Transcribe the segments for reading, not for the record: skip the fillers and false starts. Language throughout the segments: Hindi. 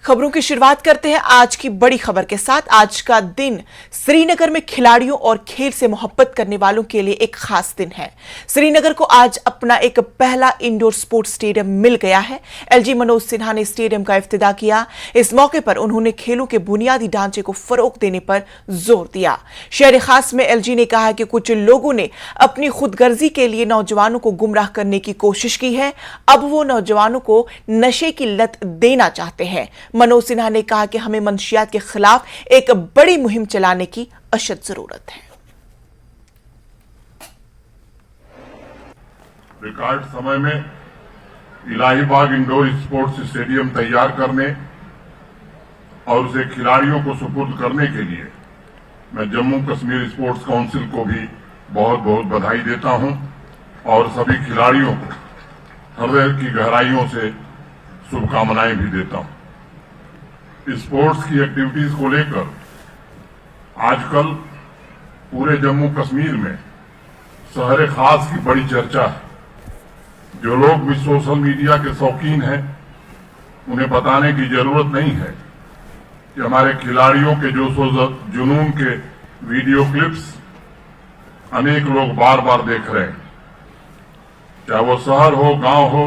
खबरों की शुरुआत करते हैं आज की बड़ी खबर के साथ। आज का दिन श्रीनगर में खिलाड़ियों और खेल से मोहब्बत करने वालों के लिए एक खास दिन है। श्रीनगर को आज अपना एक पहला इंडोर स्पोर्ट्स स्टेडियम मिल गया है। एलजी मनोज सिन्हा ने स्टेडियम का इफ्तिताह किया। इस मौके पर उन्होंने खेलों के बुनियादी ढांचे को फरोग देने पर जोर दिया। शहर खास में एलजी ने कहा कि कुछ लोगों ने अपनी खुदगर्जी के लिए नौजवानों को गुमराह करने की कोशिश की है। अब वो नौजवानों को नशे की लत देना चाहते हैं। मनोज सिन्हा ने कहा कि हमें मंशियात के खिलाफ एक बड़ी मुहिम चलाने की अशद जरूरत है। रिकॉर्ड समय में इलाहीबाग इंडोर स्पोर्ट्स स्टेडियम तैयार करने और उसे खिलाड़ियों को सुपुर्द करने के लिए मैं जम्मू कश्मीर स्पोर्ट्स काउंसिल को भी बहुत बहुत बधाई देता हूं और सभी खिलाड़ियों को हृदय की गहराइयों से शुभकामनाएं भी देता हूं। स्पोर्ट्स की एक्टिविटीज को लेकर आजकल पूरे जम्मू कश्मीर में शहर खास की बड़ी चर्चा है। जो लोग भी सोशल मीडिया के शौकीन हैं उन्हें बताने की जरूरत नहीं है कि हमारे खिलाड़ियों के जोशो जुनून के वीडियो क्लिप्स अनेक लोग बार बार देख रहे हैं। चाहे वो शहर हो, गांव हो,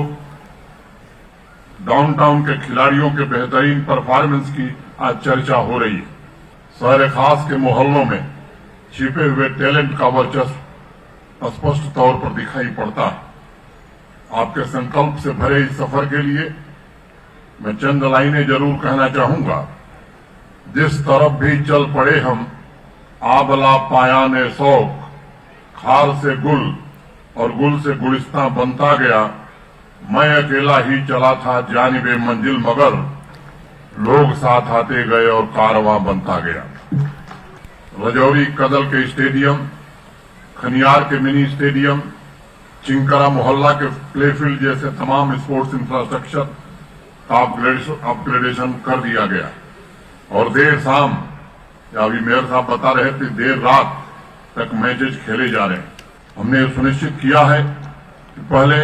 डाउनटाउन के खिलाड़ियों के बेहतरीन परफॉर्मेंस की आज चर्चा हो रही है। शहर खास के मोहल्लों में छिपे हुए टैलेंट का वर्चस्व स्पष्ट तौर पर दिखाई पड़ता है। आपके संकल्प से भरे इस सफर के लिए मैं चंद लाइनें जरूर कहना चाहूंगा। जिस तरफ भी चल पड़े हम, आबला पायाने शौक, खार से गुल और गुल से गुलिस्तां बनता गया। मैं अकेला ही चला था जानिबे मंजिल, मगर लोग साथ आते गए और कारवां बनता गया। रजौरी कदल के स्टेडियम, खनियार के मिनी स्टेडियम, चिंकरा मोहल्ला के प्लेफील्ड जैसे तमाम स्पोर्ट्स इंफ्रास्ट्रक्चर का अपग्रेडेशन कर दिया गया और देर शाम, या अभी मेयर साहब बता रहे थे, देर रात तक मैचेज खेले जा रहे हैं। हमने सुनिश्चित किया है कि पहले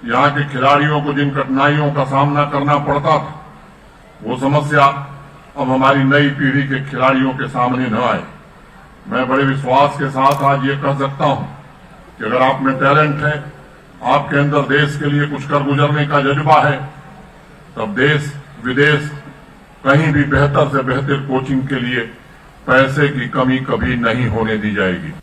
यहाँ के खिलाड़ियों को जिन कठिनाइयों का सामना करना पड़ता था, वो समस्या अब हमारी नई पीढ़ी के खिलाड़ियों के सामने न आए। मैं बड़े विश्वास के साथ आज ये कह सकता हूं कि अगर आप में टैलेंट है, आपके अंदर देश के लिए कुछ कर गुजरने का जज्बा है, तब देश विदेश कहीं भी बेहतर से बेहतर कोचिंग के लिए पैसे की कमी कभी नहीं होने दी जाएगी।